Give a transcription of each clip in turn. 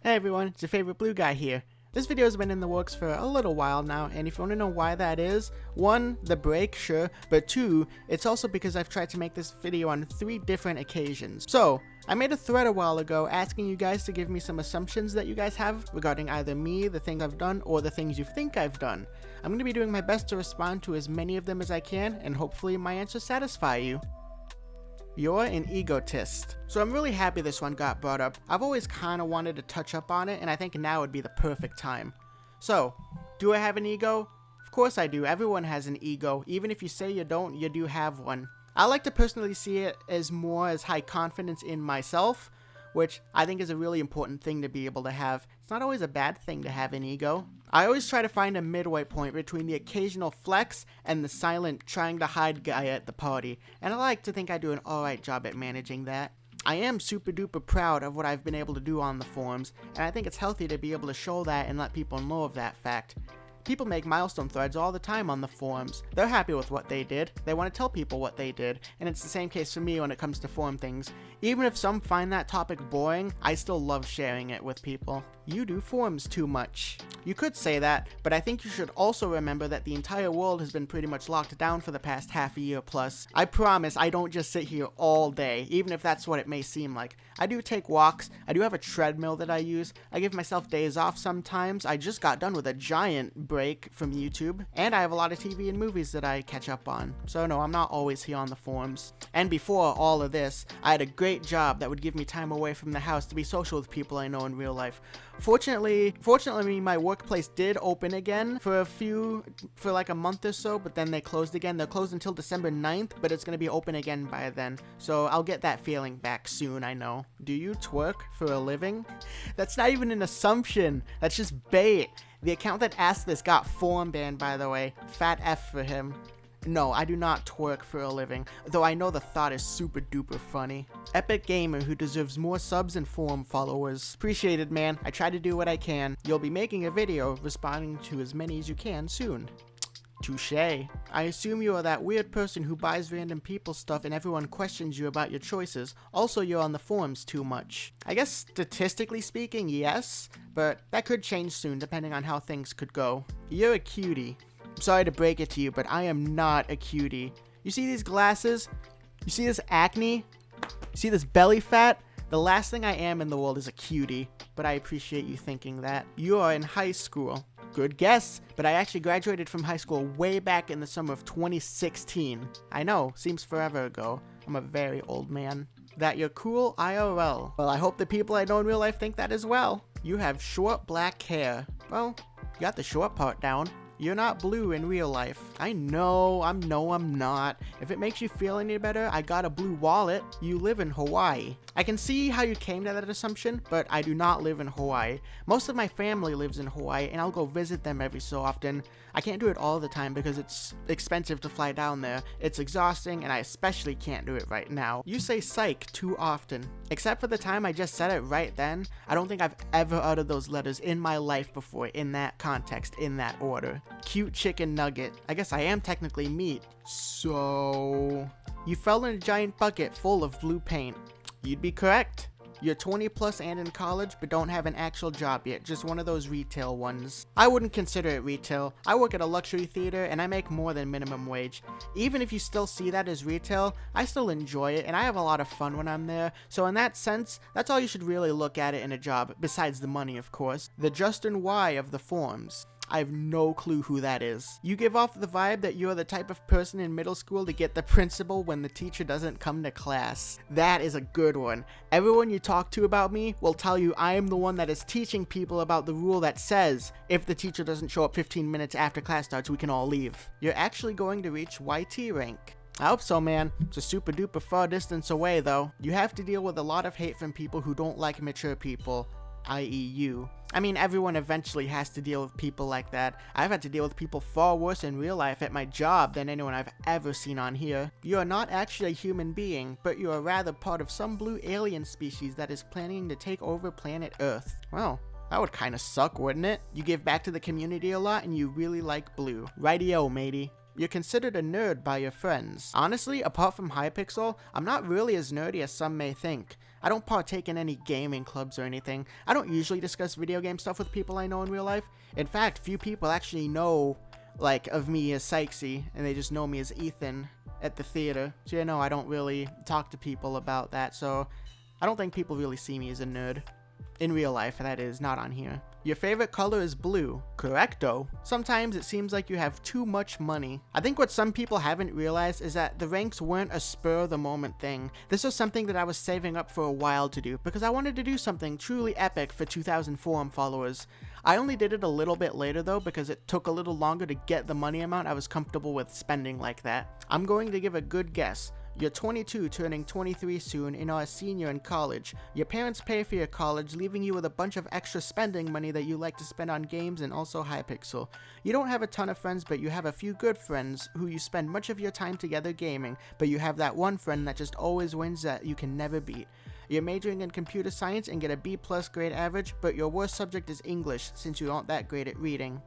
Hey everyone, it's your favorite blue guy here. This video has been in the works for a little while now, and if you want to know why that is, 1, the break, sure, but 2, it's also because I've tried to make this video on 3 different occasions. So, I made a thread a while ago asking you guys to give me some assumptions that you guys have regarding either me, the things I've done, or the things you think I've done. I'm going to be doing my best to respond to as many of them as I can, and hopefully my answers satisfy you. You're an egotist. So I'm really happy this one got brought up. I've always kind of wanted to touch up on it, and I think now would be the perfect time. So, do I have an ego? Of course I do. Everyone has an ego. Even if you say you don't, you do have one. I like to personally see it as more as high confidence in myself, which I think is a really important thing to be able to have. It's not always a bad thing to have an ego. I always try to find a midway point between the occasional flex and the silent trying to hide guy at the party, and I like to think I do an alright job at managing that. I am super duper proud of what I've been able to do on the forums, and I think it's healthy to be able to show that and let people know of that fact. People make milestone threads all the time on the forums. They're happy with what they did. They want to tell people what they did. And it's the same case for me when it comes to forum things. Even if some find that topic boring, I still love sharing it with people. You do forums too much. You could say that, but I think you should also remember that the entire world has been pretty much locked down for the past half a year plus. I promise I don't just sit here all day, even if that's what it may seem like. I do take walks. I do have a treadmill that I use. I give myself days off sometimes. I just got done with a giant break from YouTube, and I have a lot of TV and movies that I catch up on. So no, I'm not always here on the forums. And before all of this, I had a great job that would give me time away from the house to be social with people I know in real life. Fortunately, my workplace did open again for like a month or so, but then they closed again. They're closed until December 9th, but it's going to be open again by then. So I'll get that feeling back soon, I know. Do you twerk for a living? That's not even an assumption. That's just bait. The account that asked this got forum banned, by the way. Fat F for him. No, I do not twerk for a living, though I know the thought is super duper funny. Epic Gamer, who deserves more subs and forum followers. Appreciated, man. I try to do what I can. You'll be making a video responding to as many as you can soon. Touché. I assume you are that weird person who buys random people's stuff and everyone questions you about your choices. Also, you're on the forums too much. I guess statistically speaking, yes, but that could change soon depending on how things could go. You're a cutie. Sorry to break it to you, but I am not a cutie. You see these glasses? You see this acne? You see this belly fat? The last thing I am in the world is a cutie, but I appreciate you thinking that. You are in high school. Good guess, but I actually graduated from high school way back in the summer of 2016. I know, seems forever ago. I'm a very old man. That you're cool IRL. Well, I hope the people I know in real life think that as well. You have short black hair. Well, you got the short part down. You're not blue in real life. I know, I'm not. If it makes you feel any better, I got a blue wallet. You live in Hawaii. I can see how you came to that assumption, but I do not live in Hawaii. Most of my family lives in Hawaii, and I'll go visit them every so often. I can't do it all the time because it's expensive to fly down there. It's exhausting, and I especially can't do it right now. You say psych too often. Except for the time I just said it right then, I don't think I've ever uttered those letters in my life before in that context, in that order. Cute chicken nugget. I guess I am technically meat. So, you fell in a giant bucket full of blue paint. You'd be correct. You're 20 plus and in college, but don't have an actual job yet, just one of those retail ones. I wouldn't consider it retail. I work at a luxury theater and I make more than minimum wage. Even if you still see that as retail, I still enjoy it and I have a lot of fun when I'm there. So in that sense, that's all you should really look at it in a job, besides the money of course. The Justin Y of the forums. I have no clue who that is. You give off the vibe that you're the type of person in middle school to get the principal when the teacher doesn't come to class. That is a good one. Everyone you talk to about me will tell you I am the one that is teaching people about the rule that says, if the teacher doesn't show up 15 minutes after class starts, we can all leave. You're actually going to reach YT rank. I hope so, man. It's a super duper far distance away, though. You have to deal with a lot of hate from people who don't like mature people. I.e. you. I mean, everyone eventually has to deal with people like that. I've had to deal with people far worse in real life at my job than anyone I've ever seen on here. You are not actually a human being, but you are rather part of some blue alien species that is planning to take over planet Earth. Well, that would kinda suck, wouldn't it? You give back to the community a lot and you really like blue. Rightio, matey. You're considered a nerd by your friends. Honestly, apart from Hypixel, I'm not really as nerdy as some may think. I don't partake in any gaming clubs or anything. I don't usually discuss video game stuff with people I know in real life. In fact, few people actually know, like, of me as Sykese, and they just know me as Ethan at the theater. So yeah, no, I don't really talk to people about that, so I don't think people really see me as a nerd. In real life, that is, not on here. Your favorite color is blue. Correcto. Sometimes it seems like you have too much money. I think what some people haven't realized is that the ranks weren't a spur-of-the-moment thing. This was something that I was saving up for a while to do, because I wanted to do something truly epic for 2,000 forum followers. I only did it a little bit later though, because it took a little longer to get the money amount I was comfortable with spending like that. I'm going to give a good guess. You're 22, turning 23 soon, and are a senior in college. Your parents pay for your college, leaving you with a bunch of extra spending money that you like to spend on games and also Hypixel. You don't have a ton of friends, but you have a few good friends who you spend much of your time together gaming, but you have that one friend that just always wins that you can never beat. You're majoring in computer science and get a B+ grade average, but your worst subject is English since you aren't that great at reading.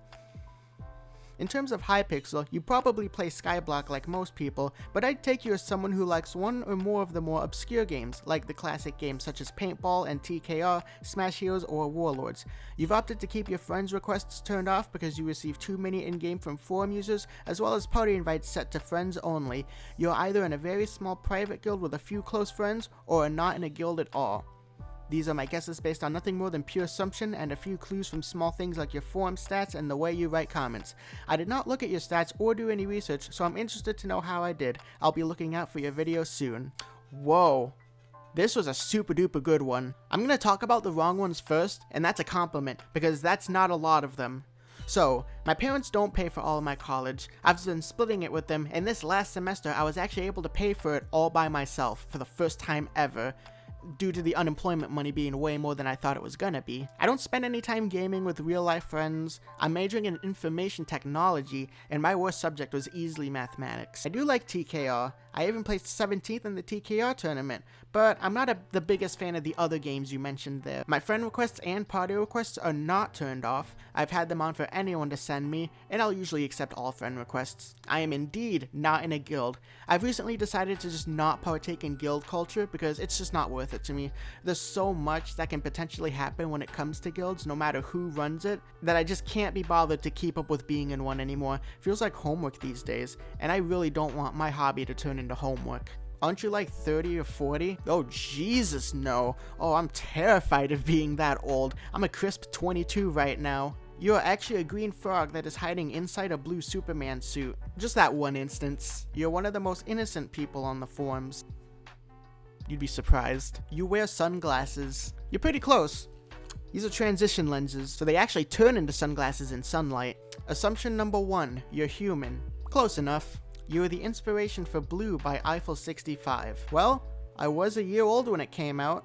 In terms of Hypixel, you probably play Skyblock like most people, but I'd take you as someone who likes one or more of the more obscure games, like the classic games such as Paintball and TKR, Smash Heroes, or Warlords. You've opted to keep your friends' requests turned off because you receive too many in-game from forum users, as well as party invites set to friends only. You're either in a very small private guild with a few close friends, or are not in a guild at all. These are my guesses based on nothing more than pure assumption and a few clues from small things like your forum stats and the way you write comments. I did not look at your stats or do any research, so I'm interested to know how I did. I'll be looking out for your video soon. Whoa. This was a super duper good one. I'm gonna talk about the wrong ones first, and that's a compliment, because that's not a lot of them. So, my parents don't pay for all of my college. I've been splitting it with them, and this last semester I was actually able to pay for it all by myself for the first time ever, due to the unemployment money being way more than I thought it was gonna be. I don't spend any time gaming with real life friends. I'm majoring in information technology, and my worst subject was easily mathematics. I do like TKR. I even placed 17th in the TKR tournament, but I'm not the biggest fan of the other games you mentioned there. My friend requests and party requests are not turned off. I've had them on for anyone to send me, and I'll usually accept all friend requests. I am indeed not in a guild. I've recently decided to just not partake in guild culture because it's just not worth it to me. There's so much that can potentially happen when it comes to guilds, no matter who runs it, that I just can't be bothered to keep up with being in one anymore. Feels like homework these days, and I really don't want my hobby to turn into homework. Aren't you like 30 or 40? Oh Jesus, no. Oh, I'm terrified of being that old. I'm a crisp 22 right now. You're actually a green frog that is hiding inside a blue Superman suit. Just that one instance. You're one of the most innocent people on the forums. You'd be surprised. You wear sunglasses. You're pretty close. These are transition lenses, so they actually turn into sunglasses in sunlight. Assumption number 1, you're human. Close enough. You were the inspiration for Blue by Eiffel 65. Well, I was a year old when it came out.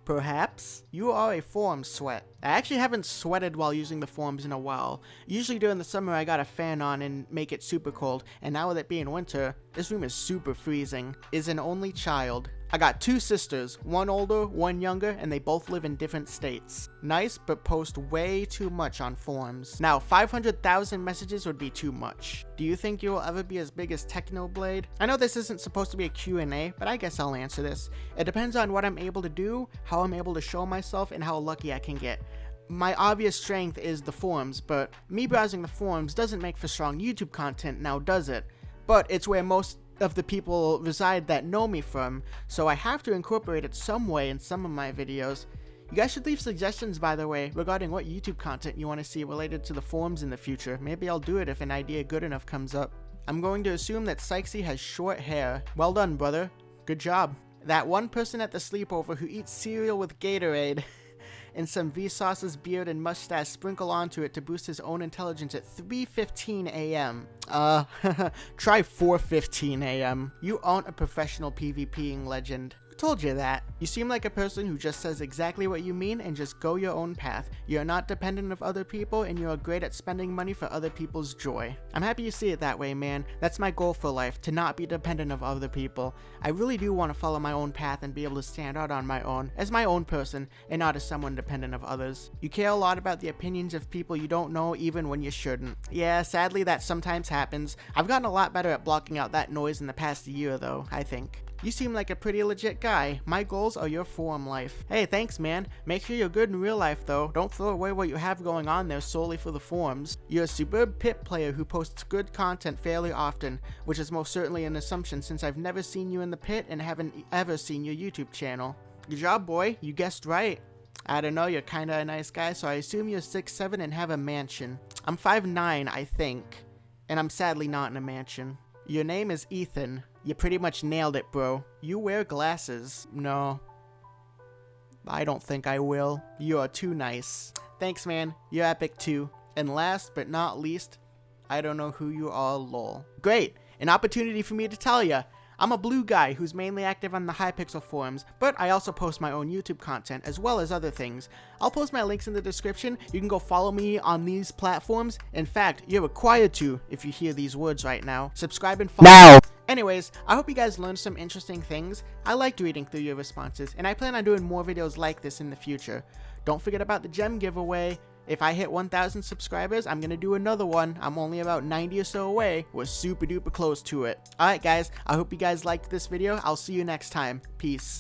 Perhaps? You are a forum sweat. I actually haven't sweated while using the forums in a while. Usually during the summer I got a fan on and make it super cold, and now with it being winter, this room is super freezing. Is an only child. I got 2 sisters, one older, one younger, and they both live in different states. Nice, but post way too much on forums. Now, 500,000 messages would be too much. Do you think you will ever be as big as Technoblade? I know this isn't supposed to be a Q&A, but I guess I'll answer this. It depends on what I'm able to do, how I'm able to show myself, and how lucky I can get. My obvious strength is the forums, but me browsing the forums doesn't make for strong YouTube content now, does it? But it's where most of the people reside that know me from, so I have to incorporate it some way in some of my videos. You guys should leave suggestions, by the way, regarding what YouTube content you want to see related to the forums in the future. Maybe I'll do it if an idea good enough comes up. I'm going to assume that Sykese has short hair. Well done, brother. Good job. That one person at the sleepover who eats cereal with Gatorade and some Vsauce's beard and mustache sprinkle onto it to boost his own intelligence at 3:15 a.m. Try 4:15 a.m. You aren't a professional PvPing legend. Told you that. You seem like a person who just says exactly what you mean and just go your own path. You're not dependent of other people and you're great at spending money for other people's joy. I'm happy you see it that way, man. That's my goal for life, to not be dependent of other people. I really do want to follow my own path and be able to stand out on my own, as my own person, and not as someone dependent of others. You care a lot about the opinions of people you don't know even when you shouldn't. Yeah, sadly that sometimes happens. I've gotten a lot better at blocking out that noise in the past year though, I think. You seem like a pretty legit guy. My goals are your forum life. Hey, thanks man. Make sure you're good in real life though. Don't throw away what you have going on there solely for the forums. You're a superb pit player who posts good content fairly often, which is most certainly an assumption since I've never seen you in the pit and haven't ever seen your YouTube channel. Good job, boy. You guessed right. I don't know, you're kinda a nice guy, so I assume you're 6'7" and have a mansion. I'm 5'9", I think, and I'm sadly not in a mansion. Your name is Ethan. You pretty much nailed it, bro. You wear glasses. No. I don't think I will. You are too nice. Thanks, man. You're epic too. And last but not least, I don't know who you are, lol. Great! An opportunity for me to tell ya. I'm a blue guy who's mainly active on the Hypixel forums, but I also post my own YouTube content as well as other things. I'll post my links in the description. You can go follow me on these platforms. In fact, you're required to if you hear these words right now. Subscribe and follow. Now! Anyways, I hope you guys learned some interesting things. I liked reading through your responses, and I plan on doing more videos like this in the future. Don't forget about the gem giveaway. If I hit 1,000 subscribers, I'm gonna do another one. I'm only about 90 or so away. We're super duper close to it. Alright guys, I hope you guys liked this video. I'll see you next time. Peace.